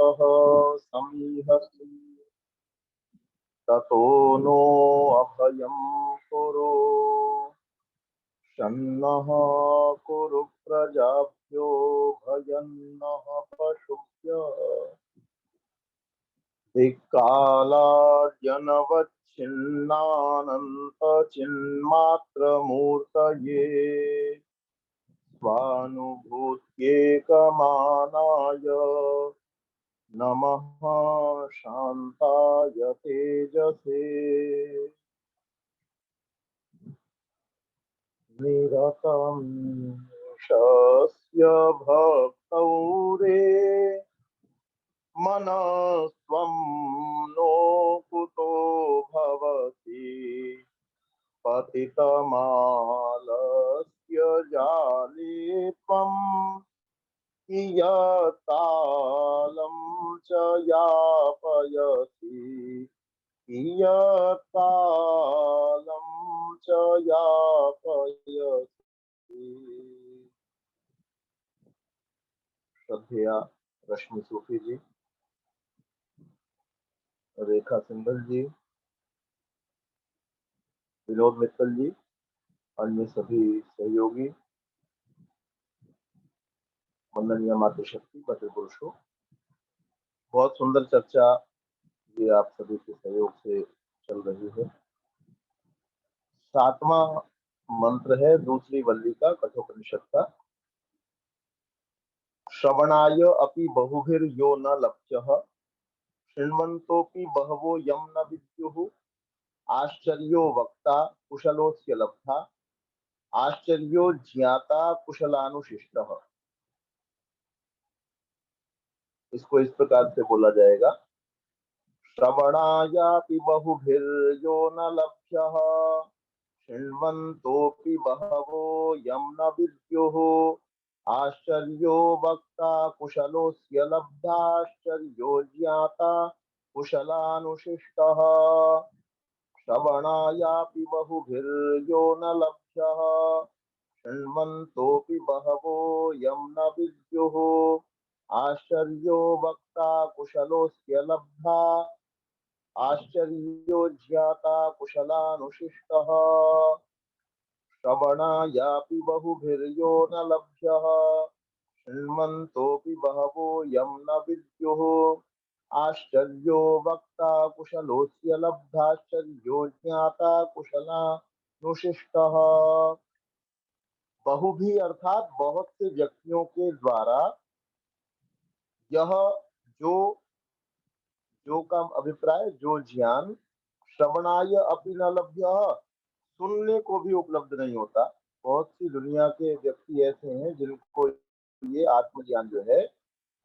शान्तः समीहसि ततो नो अभयं कुरु शन्नः कुरु प्रजाभ्यो भयन्नः पशुभ्यः धिक्कालार्जनवच्छिन्नानन्तचिन्मात्रमूर्तये स्वानुभूत्येकमानाय नमः शान्ताय तेजसे निरतं शस्य भक्तौ रे मनस्त्वं नो कुतो भवति पतितमालस्य जाले त्वं कियत्कालं च यापयसि कियत्कालं च यापयसि। श्रद्धेया रश्मि सूफी जी, रेखा सिंघल जी, विनोद मित्तल जी, अन्य सभी सहयोगी, वंदनीय मातृशक्ति मातृपुरुषों, बहुत सुंदर चर्चा ये आप सभी के सहयोग से चल रही है। 7वां मंत्र है दूसरी वल्ली का कठोपनिषद का। श्रवणाय अपि बहुभिर्यो न लक्ष्यः शृण्वन्तोऽपि बहवो यं न विद्युः आश्चर्यो वक्ता कुशलोऽस्य लब्धा आश्चर्यो ज्ञाता कुशलानुशिष्टः। इसको इस प्रकार से बोला जाएगा। श्रवणायापि बहुभिर्यो न लक्ष्यः शृण्वन्तोऽपि बहवो यं न विद्युः आश्चर्यो वक्ता कुशलोऽस्य लब्धाश्चर्यो ज्ञाता कुशलानुशिष्टः। श्रवणायापि बहुभिर्यो न लक्ष्यः शृण्वन्तोऽपि बहवो यं न विद्युः आश्चर्यो वक्ता कुशलोऽस्य लब्धा आश्चर्यो ज्ञाता कुशलानुशिष्टः। श्रवणायापि बहुभिर्यो न लक्ष्यः शृण्वन्तोऽपि बहवो यं न विद्युः आश्चर्यो वक्ता कुशलोऽस्य लब्धाश्चर्यो ज्ञाता कुशलानुशिष्टः। बहुभी अर्थात बहुत से व्यक्तियों के द्वारा यह जो जो का अभिप्राय जो ज्ञान श्रवणाय अपि न लभ्यः सुनने को भी उपलब्ध नहीं होता। बहुत सी दुनिया के व्यक्ति ऐसे हैं जिनको ये आत्मज्ञान जो है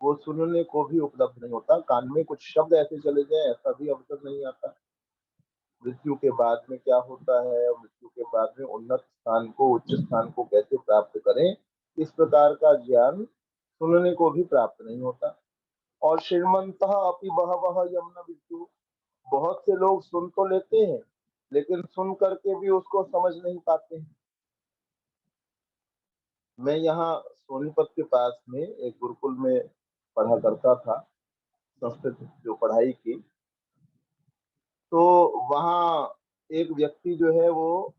वो सुनने को भी उपलब्ध नहीं होता। कान में कुछ शब्द ऐसे चले जाए ऐसा भी अवसर नहीं आता। मृत्यु के बाद में क्या होता है, मृत्यु के बाद में उन्नत स्थान को उच्च स्थान को कैसे प्राप्त करें, इस प्रकार का ज्ञान सुनने को भी प्राप्त नहीं होता। और श्रीमंतः अपि बहवः यं न विद्युः बहुत से लोग सुन तो लेते हैं लेकिन सुन करके भी उसको समझ नहीं पाते हैं। मैं यहाँ सोनीपत के पास में एक गुरुकुल में पढ़ा करता था, संस्कृत जो पढ़ाई की। तो वहाँ एक व्यक्ति जो है वो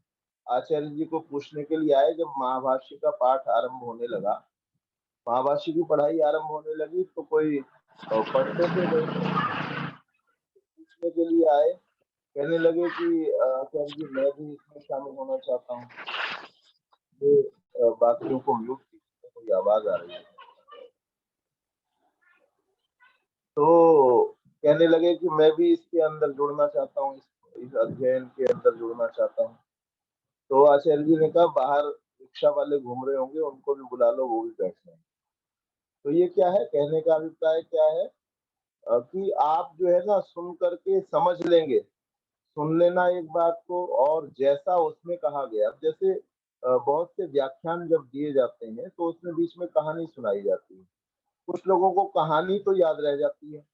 आचार्य जी को पूछने के लिए आए। जब महाभाष्य का पाठ आरंभ होने लगा, महाभाष्य की पढ़ाई आरंभ होने लगी तो कोई पढ़ते थे पूछने के लिए आए। कहने लगे कि आचार्य जी मैं भी इसमें शामिल होना चाहता हूँ। बाकियों को म्यूट कीजिए, कोई आवाज आ रही है। तो कहने लगे कि मैं भी इसके अंदर जुड़ना चाहता हूँ, इस अध्ययन के अंदर जुड़ना चाहता हूँ। तो आचार्य जी ने कहा बाहर रिक्शा वाले घूम रहे होंगे, उनको भी बुला लो, वो भी बैठ जाए। तो ये क्या है, कहने का अभिप्राय क्या है कि आप जो है ना सुन करके समझ लेंगे, सुन लेना एक बात को, और जैसा उसमें कहा गया। जैसे बहुत से व्याख्यान जब दिए जाते हैं तो उसमें बीच में कहानी सुनाई जाती है। कुछ लोगों को कहानी तो याद रह जाती है,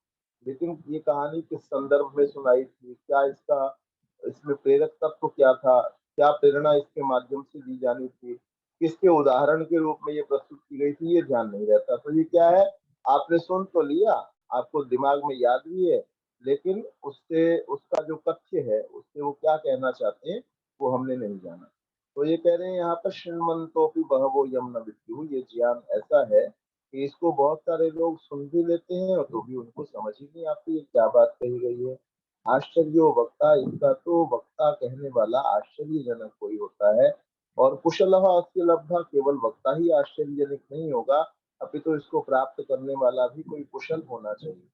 लेकिन ये कहानी किस संदर्भ में सुनाई थी, क्या इसका इसमें प्रेरक तत्व क्या था, क्या प्रेरणा इसके माध्यम से दी जानी थी, किसके उदाहरण के रूप में ये प्रस्तुत की गई थी, ये ध्यान नहीं रहता। तो ये क्या है, आपने सुन तो लिया आपको दिमाग में याद भी है, लेकिन उससे उसका जो कथ्य है, उससे वो क्या कहना चाहते हैं, वो हमने नहीं जाना। तो ये कह रहे हैं यहाँ पर शृण्वन्तोऽपि बहवो यं न विद्युः, ये ज्ञान ऐसा है कि इसको बहुत सारे लोग सुन भी लेते हैं और तो भी उनको समझ ही नहीं आती है क्या बात कही गई है। आश्चर्यो वक्ता, इनका तो वक्ता कहने वाला आश्चर्यजनक कोई होता है। और कुशलः अस्य लब्धः, केवल वक्ता ही आश्चर्यजनक नहीं होगा, अपितु इसको प्राप्त करने वाला भी कोई कुशल होना चाहिए।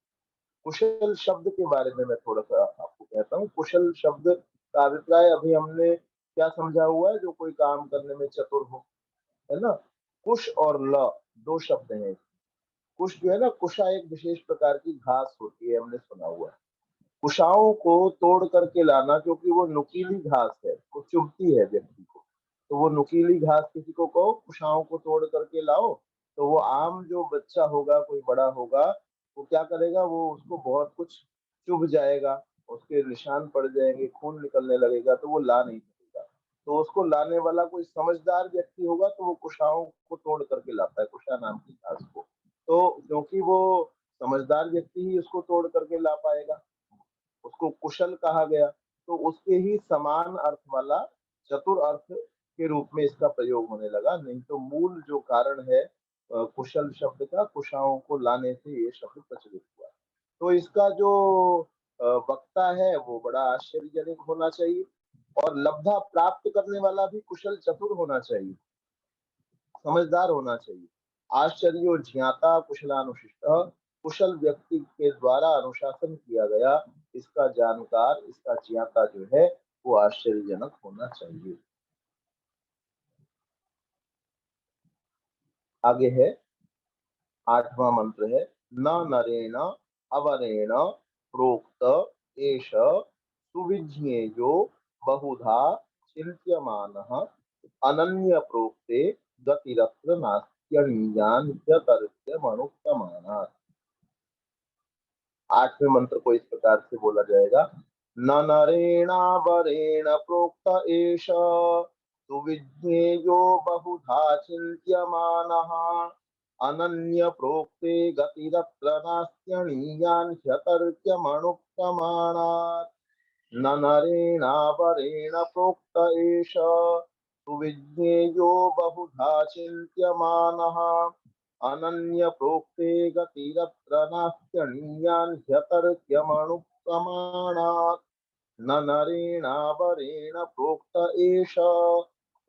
कुशल शब्द के बारे में मैं थोड़ा-सा आपको कहता हूँ। कुशल शब्द का अभिप्राय अभी हमने क्या समझा हुआ है, जो कोई काम करने में चतुर हो, है ना? कुश और ल 2 शब्द हैं। कुश जो है ना, कुशा एक विशेष प्रकार की घास होती है, हमने सुना हुआ है। कुशाओं को तोड़ करके लाना, क्योंकि वो नुकीली घास है, वो चुभती है व्यक्ति को। तो वो नुकीली घास किसी को कहो कुशाओं को तोड़ करके लाओ, तो वो आम जो बच्चा होगा, कोई बड़ा होगा, वो क्या करेगा, वो उसको बहुत कुछ चुभ जाएगा, उसके निशान पड़ जाएंगे, खून निकलने लगेगा, तो वो ला नहीं सकेगा। तो उसको लाने वाला कोई समझदार व्यक्ति होगा, तो वो कुशाओं को तोड़ करके लाता है, कुशा नाम की घास को। तो क्योंकि वो समझदार व्यक्ति ही उसको तोड़ करके ला पाएगा, उसको कुशल कहा गया। तो उसके ही समान अर्थ वाला चतुर अर्थ के रूप में इसका प्रयोग होने लगा, नहीं तो मूल जो कारण है कुशल शब्द का, कुशाओं को लाने से ये शब्द प्रचलित हुआ। तो इसका जो वक्ता है वो बड़ा आश्चर्यजनक होना चाहिए, और लब्धा प्राप्त करने वाला भी कुशल चतुर होना चाहिए, समझदार होना चाहिए। आश्चर्यो ज्ञाता कुशलानुशिष्ट, कुशल व्यक्ति के द्वारा अनुशासन किया गया, इसका जानकार, इसका ज्ञाता जो है वो आश्चर्यजनक होना चाहिए। आगे है 8वां मंत्र है, न नरेण अवरेण प्रोक्त एष सुविज्ञेयो बहुधा चिन्त्यमानः अनन्य प्रोक्ते गतिरत्र नास्त्यणीयान् ह्यतर्क्यमनुक्तमानात्। 8वें मंत्र को इस प्रकार से बोला जाएगा, न नरेणावरेण प्रोक्त एष सुविज्ञेयो बहुधा चिन्त्यमानः अनन्य प्रोक्ते गतिरत्र नास्त्यणीयान् ह्यतर्क्यमनुक्तमानात्। न नरेणावरेण प्रोक्त एष सुविज्ञेयो बहुधा चिन्त्यमानः अनन्य प्रोक्ते गतिरत्र नास्त्यणीयान् ह्यतर्क्यमनुप्रमाणात्। न नरेणावरेण प्रोक्त एष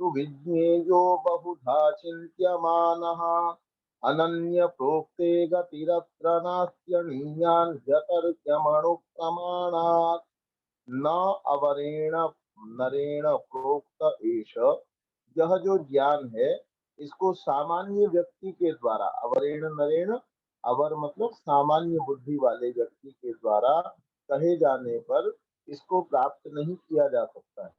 सुविज्ञेयो बहुधा चिन्त्यमानः अनन्य प्रोक्ते गतिरत्र नास्त्यणीयान् ह्यतर्क्यमनुप्रमाणात्। न अवरेण नरेण प्रोक्त एष, यह जो ज्ञान है, इसको सामान्य व्यक्ति के द्वारा, अवरेण नरेण, अवर मतलब सामान्य बुद्धि वाले व्यक्ति के द्वारा कहे जाने पर इसको प्राप्त नहीं किया जा सकता है।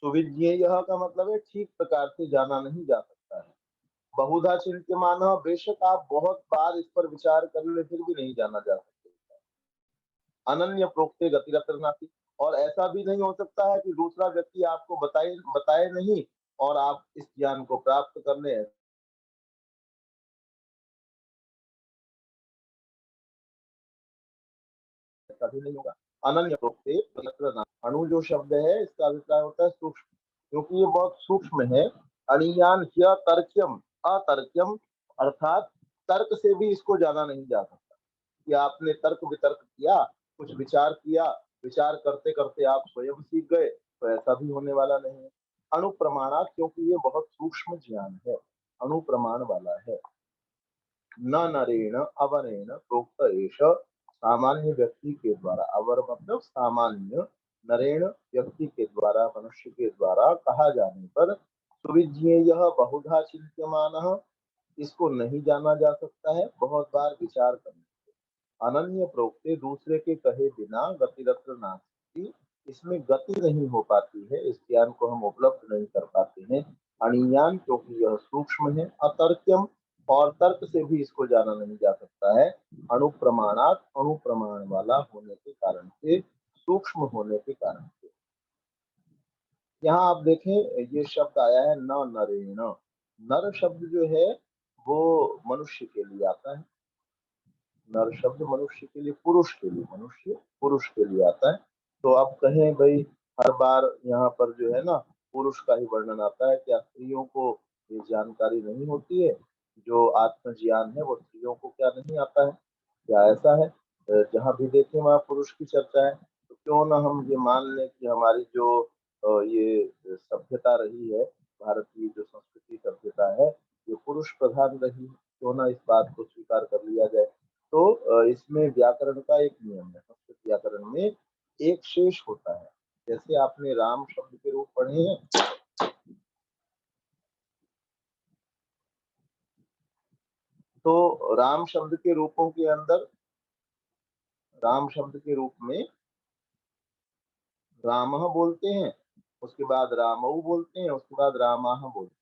सुविज्ञेय का मतलब है ठीक प्रकार से जाना नहीं जा सकता है। बहुधा चिंत्यमान, बेशक आप बहुत बार इस पर विचार कर ले, फिर भी नहीं जाना जा सकता। अनन्य प्रोक्ते गतिरत्र नास्ति, और ऐसा भी नहीं हो सकता है कि दूसरा व्यक्ति आपको बताए बताए नहीं और आप इस ज्ञान को प्राप्त कर लें, ऐसा भी नहीं होगा। अनन्य प्रोक्ते गतिरत्र नास्ति, अणु जो शब्द है इसका अभिप्राय होता है सूक्ष्म, क्योंकि ये बहुत सूक्ष्म है। अणियान ह्य तर्क्यम, अतर्क्यम, अर्थात तर्क से भी इसको जाना नहीं जा सकता कि आपने तर्क वितर्क किया, कुछ विचार किया, विचार करते करते आप स्वयं सीख गए, तो ऐसा भी होने वाला नहीं है। अणुप्रमाणात, क्योंकि ये बहुत सूक्ष्म ज्ञान है, अणुप्रमाण वाला है। न नरेण अवरेण प्रोक्त एष, सामान्य व्यक्ति के द्वारा, अवर मतलब सामान्य, नरेण व्यक्ति के द्वारा, मनुष्य के द्वारा कहा जाने पर, सुविज्ञेय बहुधा चिंत्यमानः, इसको नहीं जाना जा सकता है बहुत बार विचार करने। अनन्य प्रोक्ते, दूसरे के कहे बिना, गतिरत्र नास्ति, इसमें गति नहीं हो पाती है, इस ज्ञान को हम उपलब्ध नहीं कर पाते हैं। अणियान, क्योंकि यह सूक्ष्म है। अतर्क्यम, और तर्क से भी इसको जाना नहीं जा सकता है। अणुप्रमाणात, अणुप्रमाण वाला होने के कारण से, सूक्ष्म होने के कारण से। यहाँ आप देखें, ये शब्द आया है न नरेण। नर शब्द जो है वो मनुष्य के लिए आता है, नर शब्द मनुष्य के लिए, पुरुष के लिए, मनुष्य पुरुष के लिए आता है। तो अब कहें भाई हर बार यहाँ पर जो है ना पुरुष का ही वर्णन आता है, क्या स्त्रियों को ये जानकारी नहीं होती है? जो आत्मज्ञान है वो स्त्रियों को क्या नहीं आता है? क्या ऐसा है? जहाँ भी देखें वहाँ पुरुष की चर्चा है। तो क्यों ना हम ये मान लें कि हमारी जो ये सभ्यता रही है, भारत की जो संस्कृति सभ्यता है, ये पुरुष प्रधान रही है। क्यों ना इस बात को स्वीकार कर लिया जाए। तो इसमें व्याकरण का एक नियम है, संस्कृत व्याकरण में एक शेष होता है। जैसे आपने राम शब्द के रूप पढ़े हैं, तो राम शब्द के रूपों के अंदर, राम शब्द के रूप में रामः बोलते हैं, उसके बाद रामऊ बोलते हैं, उसके बाद रामाह बोलते हैं।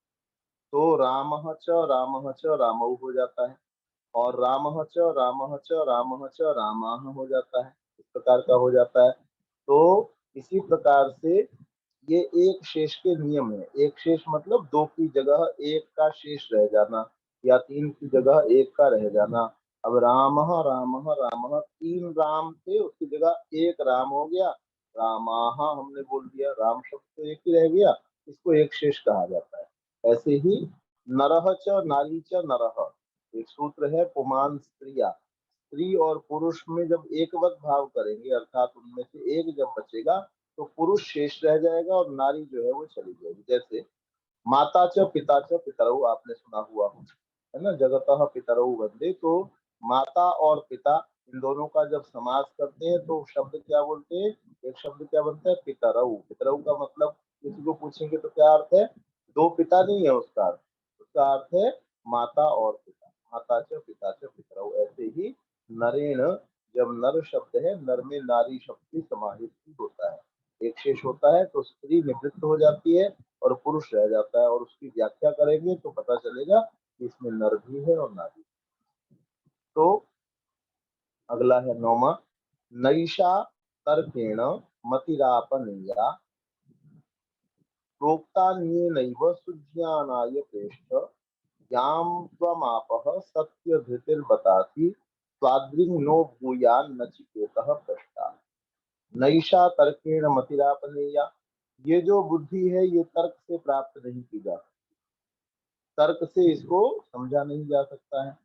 तो रामः च रामऊ हो जाता है, और रामः च रामः च रामः च रामाह हो जाता है, इस प्रकार का हो जाता है। तो इसी प्रकार से ये एक शेष के नियम है। एक शेष मतलब दो की जगह एक का शेष रह जाना, या तीन की जगह एक का रह जाना। अब रामः रामः रामः, तीन राम थे उसकी जगह एक राम हो गया, रामाह हमने बोल दिया, राम शब्द तो एक ही रह गया, इसको एक शेष कहा जाता है। ऐसे ही नरह च नारी च नरह, एक सूत्र है पुमान स्त्रिया, स्त्री और पुरुष में जब एकवत भाव करेंगे, अर्थात उनमें से एक जब बचेगा तो पुरुष शेष रह जाएगा और नारी जो है वो चली जाएगी। जैसे माता च पिता च पितरऊ, आपने सुना हुआ हो, है ना, जगतः पितरऊ वंदे। तो माता और पिता इन दोनों का जब समास करते हैं तो शब्द क्या बोलते हैं? एक शब्द क्या बनता है? पितरऊ। पितरऊ का मतलब किसी को पूछेंगे तो क्या अर्थ है? दो पिता नहीं है उसका अर्थ, उसका अर्थ है माता और पिता। माता च पिता च पितरऊ। ऐसे ही नरेण, जब नर शब्द है, नर में नारी शब्द भी समाहित होता है, एक शेष होता है, तो स्त्री निवृत्त हो जाती है और पुरुष रह जाता है। और उसकी व्याख्या करेंगे तो पता चलेगा कि इसमें नर भी है और नारी। तो अगला है नौमा, नैषा तर्केण मतिरापनीया प्रोक्तान्येनैव सुज्ञानाय प्रेष्ठ यां त्वमापः सत्यधृतिर्बतासि त्वाद्रिं नो भूयान् नचिकेतः पृष्टा। नैषा तर्केण मतिरापनीया, ये जो बुद्धि है ये तर्क से प्राप्त नहीं की जा सकती, तर्क से इसको समझा नहीं जा सकता है।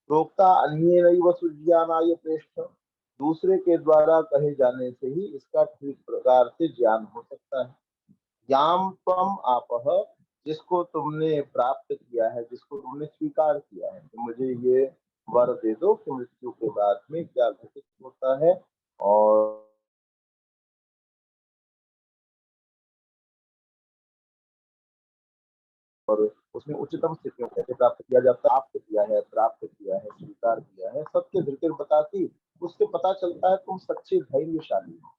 प्रोक्ता अन्येनैव सुज्ञानाय प्रेष्ठ, दूसरे के द्वारा कहे जाने से ही इसका ठीक प्रकार से ज्ञान हो सकता है। याम त्वम आपह, जिसको तुमने प्राप्त किया है, जिसको तुमने स्वीकार किया है कि मुझे ये वर दे दो कि मृत्यु के बाद में क्या घटित होता है, और उसमें उच्चतम स्थितियों को कैसे प्राप्त किया जाता है, प्राप्त किया है, प्राप्त किया है, स्वीकार किया है, सत्य धृतिर बताती, उससे पता चलता है तुम सच्चे धैर्यशाली हो,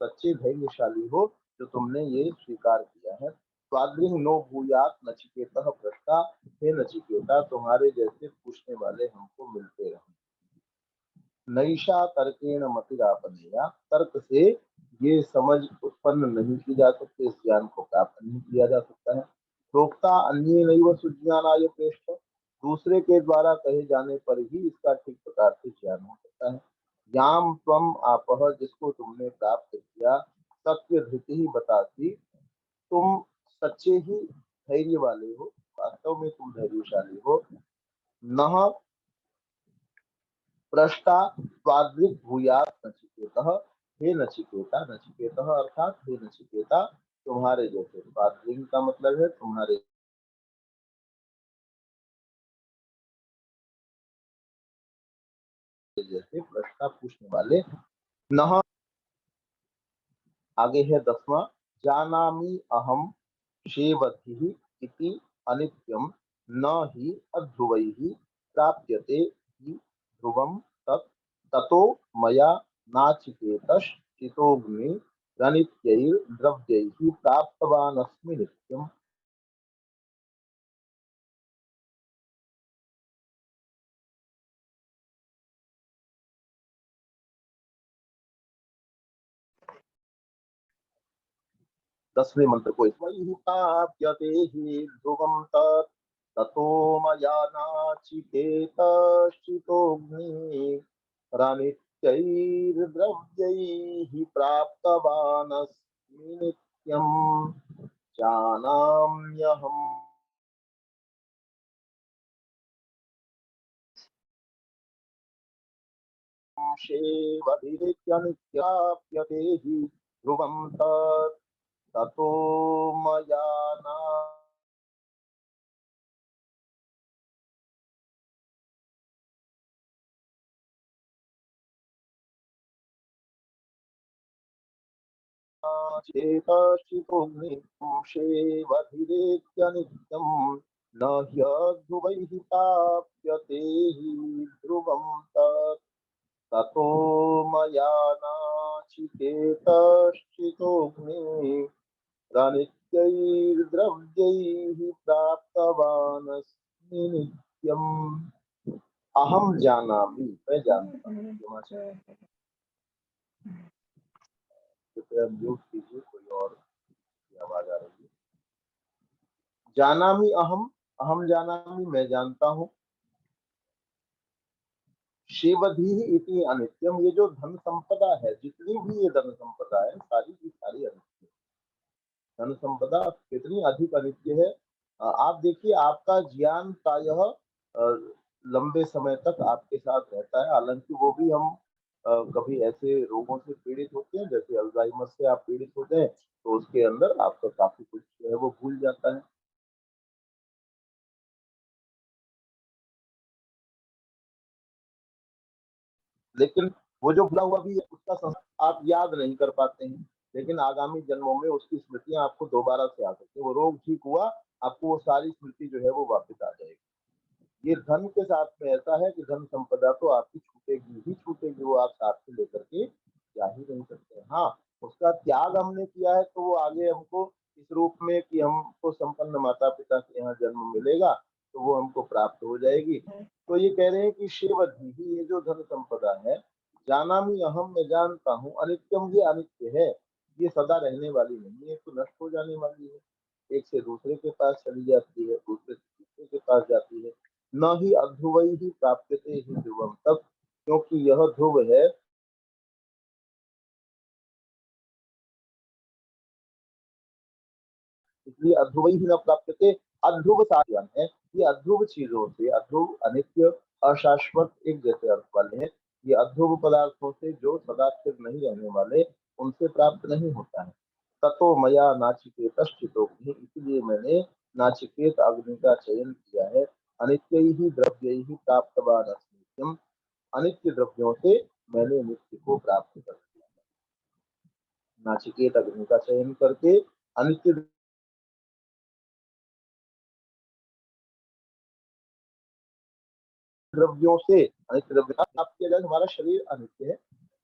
सच्चे धैर्यशाली हो जो तुमने ये स्वीकार किया है। स्वाद्रिंग नो भूयात नचिकेता भ्रष्टा, हे नचिकेता तुम्हारे जैसे पूछने वाले हमको मिलते रहे। नैषा तर्केण मतिरापनेया, तर्क से ये समझ उत्पन्न नहीं की जा सकती, इस ज्ञान को प्राप्त नहीं किया जा सकता है। प्रोक्ता अन्य नैव सुज्ञानाय प्रेष्ठ, दूसरे के द्वारा कहे जाने पर ही इसका ठीक प्रकार से ज्ञान हो सकता है। याम त्वम आपह, जिसको तुमने प्राप्त किया, सत्य धृति ही बताती, तुम सच्चे ही धैर्य वाले हो, वास्तव में तुम धैर्यशाली हो। न पृष्ठा स्वाद्रिक भूयात नचिकेतः, हे नचिकेता, नचिकेतः अर्थात हे नचिकेता तुम्हारे जैसे, स्वाद्रिक का मतलब है तुम्हारे जैसे, पृष्ठा पूछने वाले। नह, आगे है 10वां, जानामि अहम शेवधिः इति अनित्यम न हि अध्रुवैः प्राप्यते हि ध्रुवं तत् ततो मया नाचिकेतश्चितोऽग्निरनित्यैर्द्रव्यैः प्राप्तवानस्मि नित्यम्। 10वें मंत्र को प्राप्यते हि ध्रुवं तत्, ततो मया नाचिकेतश्चितोऽग्निरनित्यैर्द्रव्यैः प्राप्तवानस्मि नित्यम् जानाम्यहम् शेवधिरित्यनित्याप्यते हि ध्रुवं ततो मया नाचेतश्चितोऽग्निशेवधिरेत्यनित्यम् न ह्यध्रुवैः प्राप्यते हि ध्रुवं ततो मया नाचिकेतश्चितोऽग्निरनित्यैर्द्रव्यैः प्राप्तवानस्मि नित्यम् अहम जानामि मैं जानता हूँ कृपया म्यूट कीजिए कोई और की आवाज आ रही है जानामि अहम अहम जानामि मैं जानता हूँ शिवधि इति अनित्यम ये जो धन संपदा है जितनी भी ये धन संपदा है सारी की सारी अनित्य धन संपदा कितनी अधिक अनित्य है आप देखिए आपका ज्ञान प्रायः लंबे समय तक आपके साथ रहता है हालांकि वो भी हम कभी ऐसे रोगों से पीड़ित होते हैं जैसे अल्जाइमर से आप पीड़ित होते हैं तो उसके अंदर आपका काफी कुछ जो है वो भूल जाता है लेकिन वो जो भूला हुआ भी है उसका आप याद नहीं कर पाते हैं लेकिन आगामी जन्मों में उसकी स्मृतियां आपको दोबारा से आ सकती है वो रोग ठीक हुआ आपको वो सारी स्मृति जो है वो वापस आ जाएगी ये धन के साथ में ऐसा है कि धन संपदा तो आपकी छूटेगी ही छूटेगी वो आप साथ में लेकर के जा ही नहीं सकते हाँ उसका त्याग हमने किया है तो वो आगे हमको इस रूप में कि हमको संपन्न माता पिता के यहाँ जन्म मिलेगा तो वो हमको प्राप्त हो जाएगी तो ये कह रहे हैं कि शिवधि ही ये जो धन संपदा है जानामि अहम मैं जानता हूँ अनित्यम ये अनित्य है ये सदा रहने वाली नहीं है तो नष्ट हो जाने वाली है एक से दूसरे के पास चली जाती है दूसरे से तीसरे के पास जाती है न ही अध्रुव ही प्राप्यते ही ध्रुवम तब क्योंकि यह ध्रुव है इसलिए अध्रुव ही न प्राप्यते अध्रुव साधन है ये अध्रुव चीजों से अध्रुव अनित्य अशाश्वत एक जैसे अर्थ वाले हैं ये अध्रुव पदार्थों से जो सदा स्थिर नहीं रहने वाले उनसे प्राप्त नहीं होता है ततो मया नाचिकेत इसलिए मैंने नाचिकेत अग्नि का चयन किया है अनित्य ही द्रव्य ही प्राप्तवान अस्मि अनित्य द्रव्यों से मैंने नित्य को प्राप्त कर लिया नाचिकेत अग्नि का चयन करके अनित्य द्रव्यों से अनित्य द्रव्य का प्राप्त किया जाए हमारा शरीर अनित्य है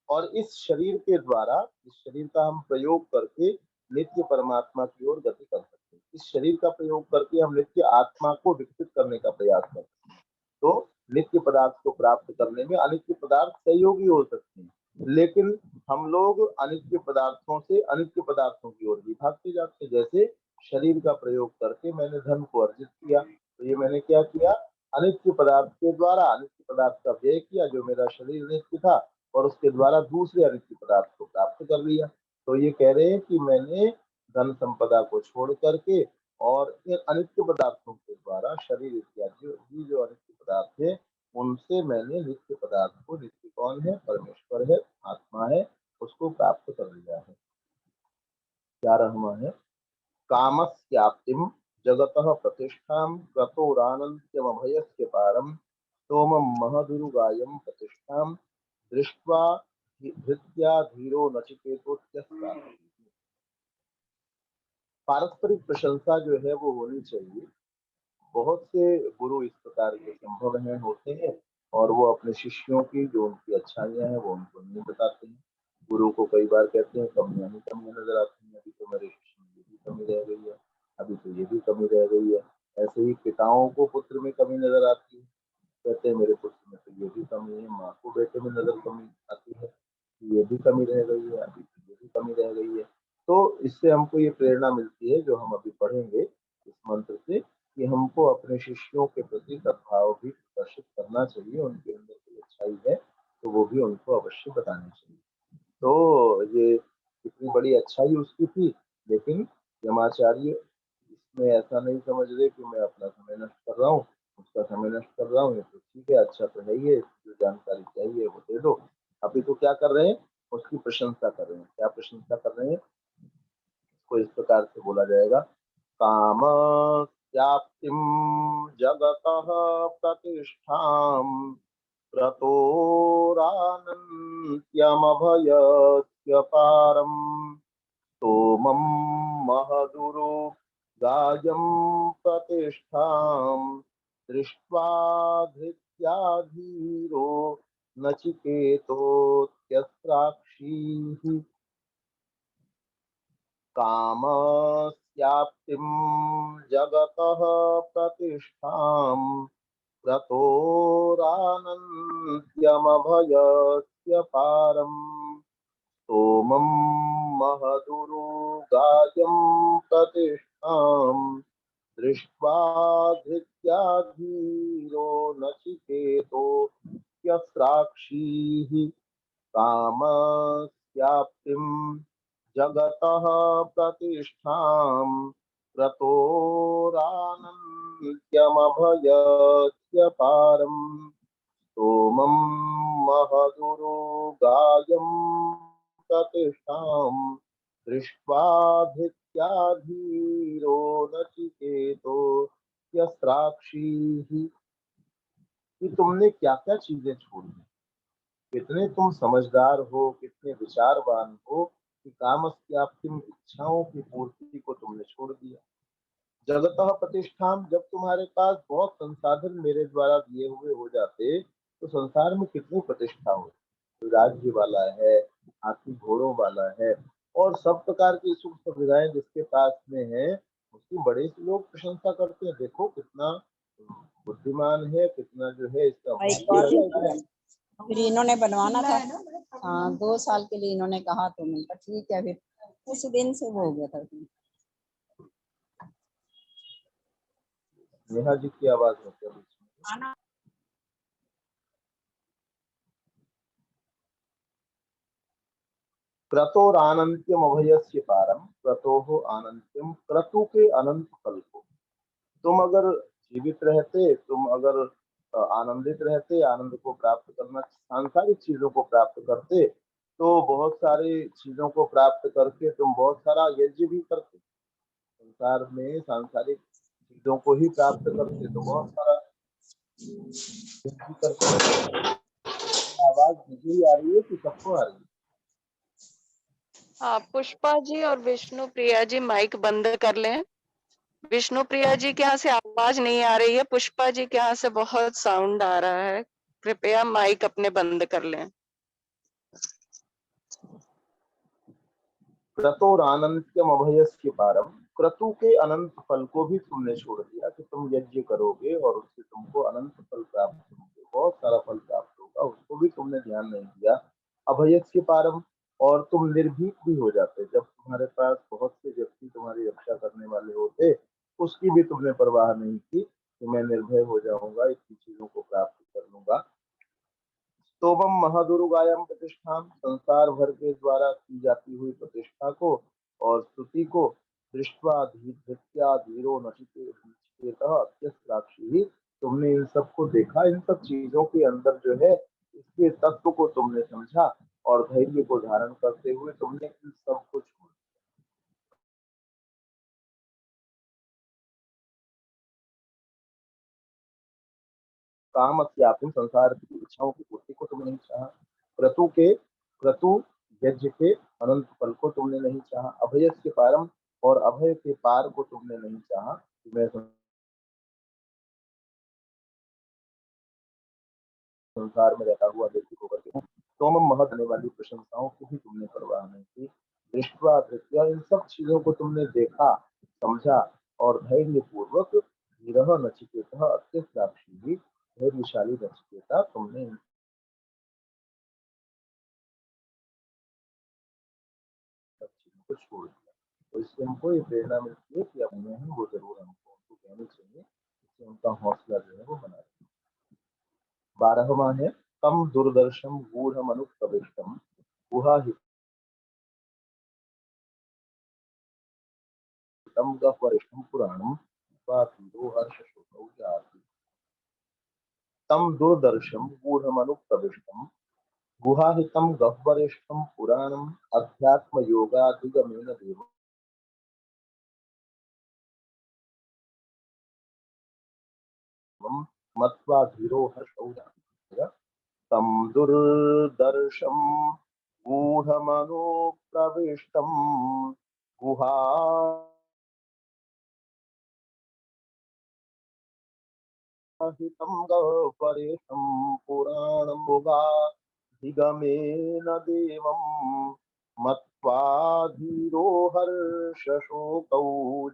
और इस शरीर के द्वारा इस शरीर का हम प्रयोग करके नित्य परमात्मा की ओर गति कर सकते हैं इस शरीर का प्रयोग करके हम नित्य आत्मा को विकसित करने का प्रयास करते हैं तो नित्य पदार्थ को प्राप्त करने में अनित्य पदार्थ सहयोगी हो सकते हैं लेकिन हम लोग अनित्य पदार्थों से अनित्य पदार्थों की ओर भी भागते जाते हैं जैसे शरीर का प्रयोग करके मैंने धन को अर्जित किया तो ये मैंने क्या किया अनित्य पदार्थ के द्वारा अनित्य पदार्थ का व्यय किया जो मेरा शरीर नित्य था और उसके द्वारा दूसरे अनित्य पदार्थ को प्राप्त कर लिया तो ये कह रहे हैं कि मैंने धन संपदा को छोड़ करके और इन अनित्य पदार्थों के द्वारा शरीर इत्यादि जो अनित्य पदार्थ है उनसे मैंने नित्य पदार्थ को नित्य कौन है परमेश्वर है आत्मा है उसको प्राप्त कर लिया है 11वां है कामस्याप्तिम जगतः प्रतिष्ठां क्रतोरानन्त्यमभयस्य पारं सोमं महदुरुगायं प्रतिष्ठां दृष्ट्वा धृत्या धीरो नचिकेतोत्यस्ता पारस्परिक प्रशंसा जो है वो होनी चाहिए बहुत से गुरु इस प्रकार के संभव हैं होते हैं और वो अपने शिष्यों की जो उनकी अच्छाइयां हैं वो उनको नहीं बताते हैं गुरु को कई बार कहते हैं कमियां ही कमियां नजर आती हैं अभी तो मेरे शिष्य में ये भी कमी रह गई है अभी तो ये भी कमी रह गई है ऐसे ही पिताओं को पुत्र में कमी नजर आती है कहते हैं मेरे पुत्र में तो ये भी कमी है माँ को बेटे में नजर कमी आती है ये भी कमी रह गई है अभी तो ये भी कमी रह गई है तो इससे हमको ये प्रेरणा मिलती है जो हम अभी पढ़ेंगे इस मंत्र से कि हमको अपने शिष्यों के प्रति सद्भाव भी प्रदर्शित करना चाहिए, उनके अंदर कोई अच्छाई है तो वो भी उनको अवश्य बतानी चाहिए। तो ये इतनी बड़ी अच्छाई उसकी थी, लेकिन यमाचार्य इसमें ऐसा नहीं समझ रहे कि मैं अपना समय नष्ट कर रहा हूँ, उसका समय नष्ट कर रहा हूँ, ये तो ठीक है, अच्छा तो है ही है, जो जानकारी चाहिए वो दे दो। अभी तो क्या कर रहे हैं, उसकी प्रशंसा कर रहे हैं। क्या प्रशंसा कर रहे हैं, इसको इस प्रकार से बोला जाएगा, कामस्याप्तिं जगतः प्रतिष्ठां क्रतोरानन्त्यमभयस्य पारम् सोमं महदुरो गायं प्रतिष्ठां दृष्ट्वा धृत्याधीरो नचिकेतोऽत्यस्राक्षीः कामस्याप्तिं जगतः प्रतिष्ठां क्रतोरानन्त्यमभयस्य पारम् सोमं महदुरुगायं प्रतिष्ठां दृष्ट्वा धृत्याधीरो नचिकेतो यस्राक्षीः कामस्याप्तिं जगतः प्रतिष्ठां क्रतोरानन्त्यमभयस्य पारम् सोमं महदुरुगायं प्रतिष्ठां दृष्ट्वा धृत्याधीरो नचिकेतो यस्राक्षीः। कि तुमने क्या क्या चीजें छोड़ी, कितने तुम समझदार हो, कितने विचारवान हो कि कामस्याप्तिम इच्छाओं की पूर्ति को तुमने छोड़ दिया। जगतः प्रतिष्ठाम, जब तुम्हारे पास बहुत संसाधन मेरे द्वारा दिए हुए हो जाते तो संसार में कितनी प्रतिष्ठा हो, कोई राज्य वाला है, हाथी घोड़ों वाला है, और सब प्रकार की सुख सुविधाएं जिसके पास में है, उसकी बड़े से लोग प्रशंसा करते हैं, देखो कितना बुद्धिमान है, कितना जो है इसका एक बुद्धि और है। फिर इन्होंने बनवाना था। हाँ, 2 साल के लिए इन्होंने कहा, तो मैंने कहा ठीक है। फिर उस दिन से वो हो गया था। नेहा जी की आवाज मतलब क्रतोरानंत्यम अभयस्य पारम, क्रतोः आनंत्यम, क्रतु के अनंत फल को तुम अगर जीवित रहते, तुम अगर आनंदित रहते, आनंद को प्राप्त करना, सांसारिक चीजों को प्राप्त करते, तो बहुत सारी चीजों को प्राप्त करके तुम बहुत सारा यज्ञ भी करते, संसार में सांसारिक चीजों को ही प्राप्त करते तो बहुत सारा यज्ञ भी करते। आवाज मुझे ही आ रही है कि सबको आ रही है? हाँ, पुष्पा जी और विष्णु प्रिया जी माइक बंद कर लें। विष्णु प्रिया जी के यहाँ से आवाज नहीं आ रही है, पुष्पा जी के यहाँ से बहुत साउंड आ रहा है, कृपया माइक अपने बंद कर लें। क्रतोरानंत्यम अभयस्य पारम, क्रतु के अनंत फल को भी तुमने छोड़ दिया कि तुम यज्ञ करोगे और उससे तुमको अनंत फल प्राप्त होंगे, बहुत सारा फल प्राप्त होगा, उसको भी तुमने ध्यान नहीं दिया। अभयस्य पारम, और तुम निर्भीक भी हो जाते, जब तुम्हारे पास बहुत से व्यक्ति तुम्हारी रक्षा करने वाले होते, उसकी भी तुमने परवाह नहीं की कि मैं निर्भय हो जाऊंगा, इतनी चीजों को प्राप्त कर लूंगा। स्तोमम महादुर्गायम प्रतिष्ठान, संसार भर के द्वारा की जाती हुई प्रतिष्ठा को और स्तुति को दृष्टवा धृत्या धीरो नचिकेतः अत्यस्त्राक्षी, तुमने इन सब को देखा, इन सब चीजों के अंदर जो है इसके तत्व को तुमने समझा और धैर्य को धारण करते हुए तुमने इन सब को छोड़ा। काम अत्यात्म, संसार की इच्छाओं की पूर्ति को तुमने नहीं चाहा, क्रतु यज्ञ के अनंत फल को तुमने नहीं चाहा, अभय के पारम, और अभय के पार को तुमने नहीं चाहा कि मैं संसार में रहता हुआ व्यक्ति को करके हूँ। सोमम महत आने वाली प्रशंसाओं की भी तुमने परवाह नहीं की। दृष्टवा धृत्या, इन सब चीजों को तुमने देखा, समझा और धैर्य पूर्वक धीरह नचिकेता अत्यस्त्राक्षी, धैर्यशाली नचिकेता, तुमने इन सब चीजों को छोड़ दिया। तो इससे हमको ये प्रेरणा मिलती है कि अपने हैं वो जरूर हमको कहनी चाहिए, इससे उनका हौसला जो है वो बना रहे। 12वां है तम दूरदर्शम गूढ़मनुप्रविष्टम गुहाहितम गह्वरिष्ठम पुराणम स्वातीरो हर्षशोकौ याति। तम दूरदर्शम गूढ़मनुप्रविष्टम गुहाहितम गह्वरिष्ठम पुराणम अध्यात्म योगाधिगमेन देवम् मत्वा धीरो हर्षौ याति। तं दुर्दर्शं गूढमनुप्रविष्टं गुहाहितं गह्वरेशं पुराणं योगाधिगमेन देवं मत्वा धीरो हर्षशोकौ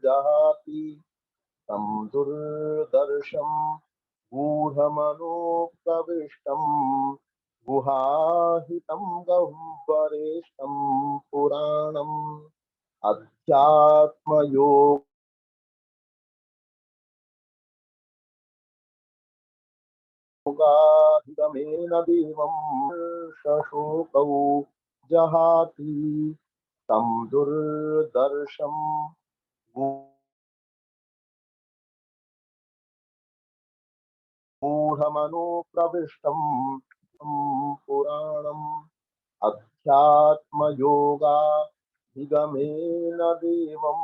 जहाति। तं दुर्दर्शं गूढमनुप्रविष्टं गुहाहितं गह्वरेष्ठं पुराणम् अध्यात्मयोगाधिगमेन देवं शशोकौ जहाति। तं दुर्दर्शं गूढमनुप्रविष्टं पुराणम् अध्यात्मयोगाधिगमेन देवं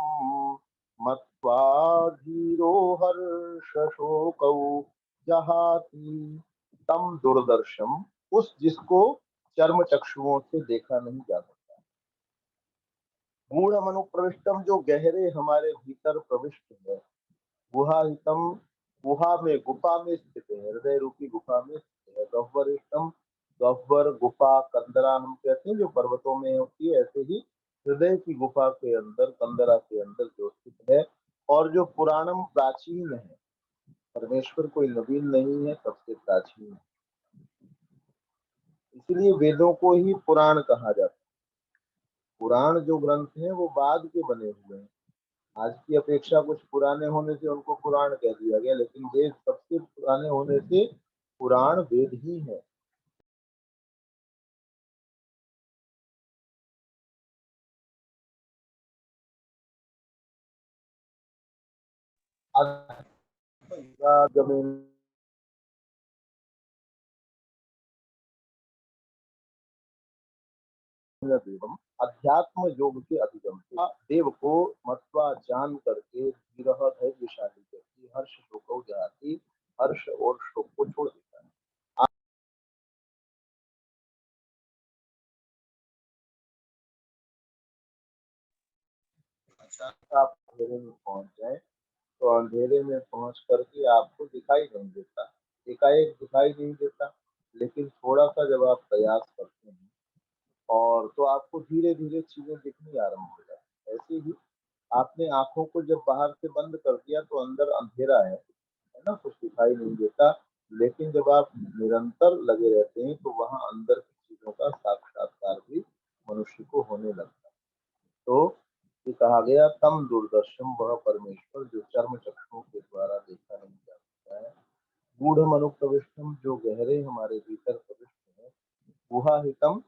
मत्वा धीरो हर्षशोकौ जहाति। तम दूरदर्शम, उस जिसको चर्म चक्षुओं से देखा नहीं जा सकता। गूढ़मनुप्रविष्टम, जो गहरे हमारे भीतर प्रविष्ट है। गुहाहितम, गुहा में गुफा में स्थित है, हृदय रूपी गुफा में स्थित है। गह्वरिष्ठम, गह्वर गुफा कंदरा हम कहते हैं जो पर्वतों में होती है, ऐसे ही हृदय की गुफा के अंदर कंदरा के अंदर जो स्थित है। और जो पुराणम प्राचीन है, परमेश्वर कोई नवीन नहीं है, सबसे प्राचीन है, इसलिए वेदों को ही पुराण कहा जाता है। पुराण जो ग्रंथ हैं वो बाद के बने हुए हैं, आज की अपेक्षा कुछ पुराने होने से उनको पुराण कह दिया गया, लेकिन वेद सबसे पुराने होने से पुराण वेद ही है। देवम, अध्यात्म योग के अधिगम से देव को मत्वा जान करके धीरह धैर्यशाली व्यक्ति हर्ष शोक जाति, हर्ष और शोक को छोड़ देता है। आप अंधेरे में पहुंच जाए तो अंधेरे में पहुंच करके आपको दिखाई नहीं देता, एकाएक दिखाई नहीं देता, लेकिन थोड़ा सा जब आप प्रयास करते हैं और तो आपको धीरे धीरे चीजें दिखनी आरंभ हो जाती है। ऐसे ही आपने आंखों को जब बाहर से बंद कर दिया तो अंदर अंधेरा है ना, कुछ दिखाई नहीं देता, लेकिन जब आप निरंतर लगे रहते हैं तो वहां अंदर की चीजों का साक्षात्कार भी मनुष्य को होने लगता है। तो ये कहा गया तम दूरदर्शन, वह परमेश्वर जो चर्म चक्षुओं के द्वारा देखा नहीं जा सकता है। गूढ़ मनुप्रविष्टम, जो गहरे हमारे भीतर प्रविष्ट है। गुहाहितम,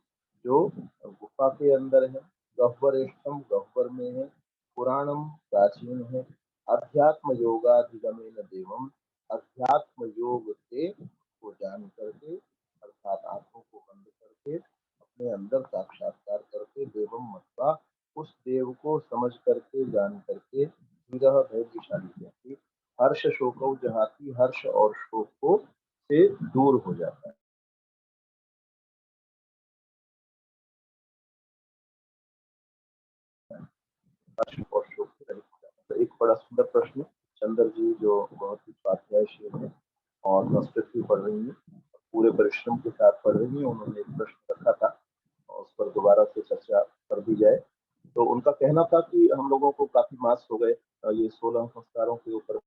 जो गुफा के अंदर है। गह्वरेष्ठम, गह्वर में है। पुराणम, प्राचीन है। अध्यात्म योगाधिगमेन देवम, अध्यात्म योग से को जान करके, अर्थात आंखों को बंद करके अपने अंदर साक्षात्कार करके, देवम मत्वा, उस देव को समझ करके जान करके, धीरह धैर्यशाली व्यक्ति हर्ष शोकौ जहाती, हर्ष और शोक को से दूर हो जाता है। हर्ष और शोक से रहित हो जाता है। तो एक बड़ा सुंदर प्रश्न चंद्र जी, जो बहुत ही स्वाध्यायशील है और संस्कृत भी पढ़ रही है, पूरे परिश्रम के साथ पढ़ रही है, उन्होंने एक प्रश्न रखा था और उस पर दोबारा से चर्चा कर दी जाए। तो उनका कहना था कि हम लोगों को काफी मास हो गए ये 16 संस्कारों के ऊपर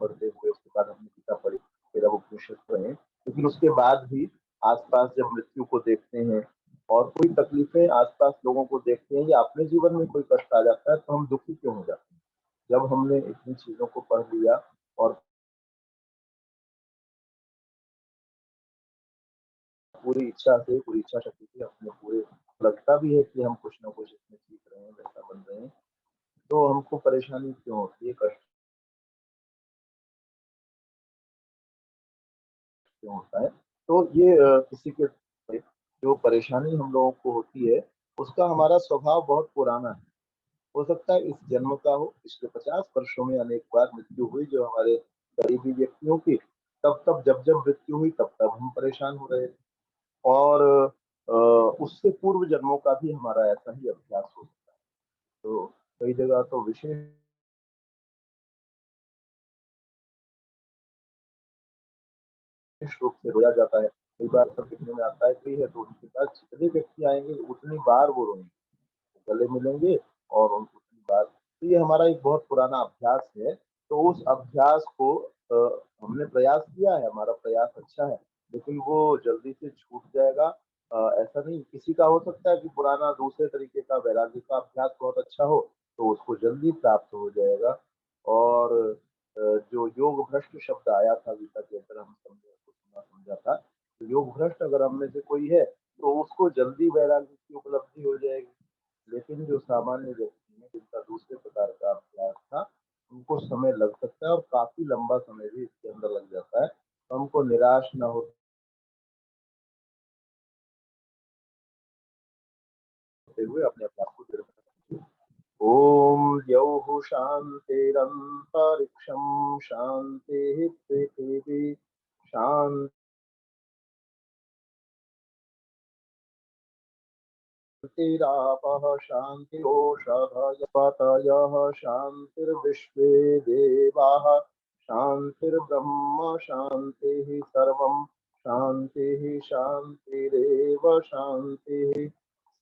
पढ़ते हुए, उसके बाद हमने गीता पढ़ी, फिर अब उपनिषद पढ़े, लेकिन उसके बाद भी आसपास जब मृत्यु को देखते हैं और कोई तकलीफें आसपास लोगों को देखते हैं या अपने जीवन में कोई कष्ट आ जाता है तो हम दुखी क्यों हो जाते हैं? जब हमने इतनी चीजों को पढ़ लिया और पूरी इच्छा से, पूरी इच्छा शक्ति से अपने पूरे लगता भी है कि हम कुछ ना कुछ इसमें सीख रहे हैं, वैसा बन रहे हैं, तो हमको परेशानी क्यों होती है, कष्ट क्यों होता है? तो ये किसी के जो परेशानी हम लोगों को होती है, उसका हमारा स्वभाव बहुत पुराना है। हो सकता है इस जन्म का हो, पिछले 50 वर्षों में अनेक बार मृत्यु हुई जो हमारे करीबी व्यक्तियों की, तब-तब जब-जब मृत्यु हुई तब-तब हम परेशान हो रहे थे और अ, उससे पूर्व जन्मों का भी हमारा ऐसा ही अभ्यास हो सकता है। तो कई जगह तो विशेष रूप से रोया जाता है। कई बार तो दिखने में आता है कोई है तो उनके पास जितने व्यक्ति आएँगे उतनी बार वो रोएँगे। गले मिलेंगे और उनको बात तो ये हमारा एक बहुत पुराना अभ्यास है। तो उस अभ्यास को हमने प्रयास किया है, हमारा प्रयास अच्छा है, लेकिन वो जल्दी से छूट जाएगा। ऐसा नहीं किसी का हो सकता है कि पुराना दूसरे तरीके का वैराग्य का अभ्यास बहुत अच्छा हो, तो उसको जल्दी प्राप्त हो जाएगा और जो योग भ्रष्ट शब्द आया था गीता के अंदर हम समझे सुना समझा था, तो योग भ्रष्ट अगर हम में से कोई है, तो उसको जल्दी वैराग्य की उपलब्धि हो जाएगी। लेकिन जो सामान्य व्यक्ति हैं जिनका दूसरे प्रकार का अभ्यास था, उनको समय लग सकता है और काफ़ी लंबा समय भी इसके अंदर लग जाता है। तो हमको निराश ना होते हुए अपने अभ्यास को दृढ़ रखें। ॐ द्यौः शान्तिरन्तरिक्षं शान्तिः पृथिवी शान्तिरापः शान्तिरोषधयः शान्तिर्विश्वे देवाः शान्तिर्ब्रह्म शान्तिः सर्वं शान्तिः शान्तिरेव शान्तिः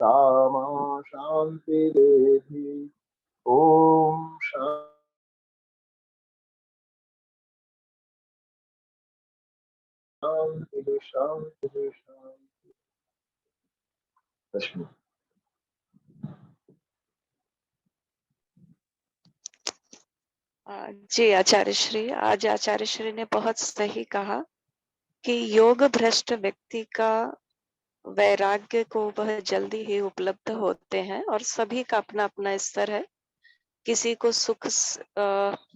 सा मा शान्तिरेधि ॐ शान्तिः शान्तिः शान्तिः। रश्मि। जी आचार्य श्री, आज आचार्य श्री ने बहुत सही कहा कि योग भ्रष्ट व्यक्ति का वैराग्य को वह जल्दी ही उपलब्ध होते हैं और सभी का अपना अपना स्तर है। किसी को सुख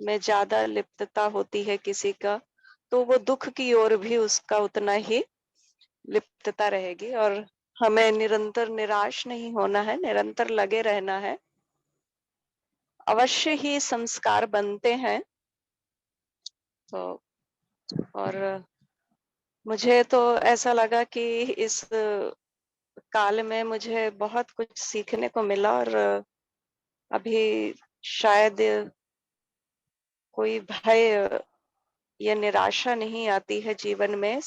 में ज्यादा लिप्तता होती है, किसी का तो वो दुख की ओर भी उसका उतना ही लिप्तता रहेगी और हमें निरंतर निराश नहीं होना है, निरंतर लगे रहना है। अवश्य ही संस्कार बनते हैं। तो और मुझे तो ऐसा लगा कि इस काल में मुझे बहुत कुछ सीखने को मिला और अभी शायद कोई भय या निराशा नहीं आती है जीवन में।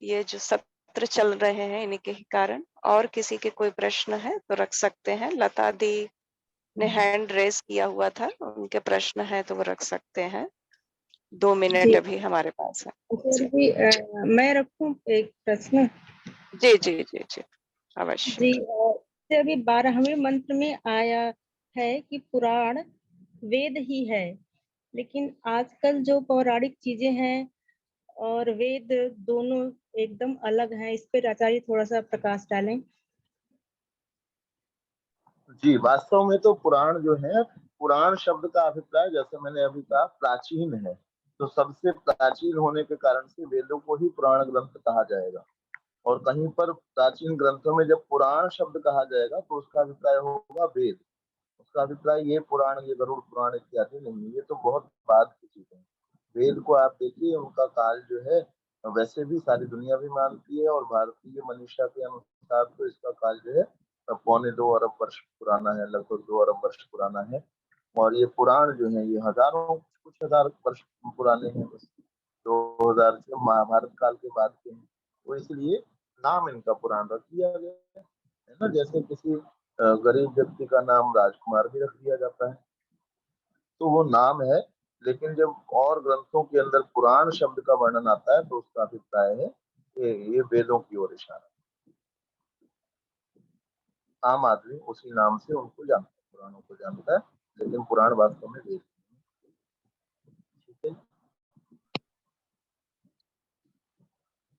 ये जो सत्र चल रहे हैं इन्हीं के ही कारण। और किसी के कोई प्रश्न है तो रख सकते हैं। लता दी ने हैंड रेस किया हुआ था, उनके प्रश्न है तो वो रख सकते हैं। 2 मिनट जी अभी हमारे पास है। फिर भी मैं रखूं एक प्रश्न। जी जी जी जी अवश्य। जी से अभी 12वें मंत्र में आया है कि पुराण वेद ही है, लेकिन आजकल जो पौराणिक चीजें हैं और वेद दोनों एकदम अलग हैं। इस पर आचार्य थोड़ा सा प्रकाश डालें। जी, वास्तव में तो पुराण जो है, पुराण शब्द का अभिप्राय जैसे मैंने अभी कहा प्राचीन है। तो सबसे प्राचीन होने के कारण से वेदों को ही पुराण ग्रंथ कहा जाएगा। और कहीं पर प्राचीन ग्रंथों में जब पुराण शब्द कहा जाएगा तो उसका अभिप्राय होगा वेद। उसका अभिप्राय ये पुराण, ये गरुड़ पुराण इत्यादि नहीं है, ये तो बहुत बाद की चीजें हैं। वेद को आप देखिए, उनका काल जो है वैसे भी सारी दुनिया भी मानती है और भारतीय मनीषा के अनुसार तो इसका काल जो है पौने 2 अरब वर्ष पुराना है, लगभग 2 अरब वर्ष पुराना है। और ये पुराण जो है ये हजारों कुछ हजार वर्ष पुराने हैं, बस 2000 से महाभारत काल के बाद के हैं। तो इसलिए नाम इनका पुराण रख दिया गया है ना, जैसे किसी गरीब व्यक्ति का नाम राजकुमार भी रख दिया जाता है। तो वो नाम है, लेकिन जब और ग्रंथों के अंदर पुराण शब्द का वर्णन आता है तो उसका अभिप्राय है कि ये वेदों की ओर इशारा है। आम आदमी उसी नाम से उनको जानता है, पुराणों को जानता है, लेकिन पुराण वास्तव में वेद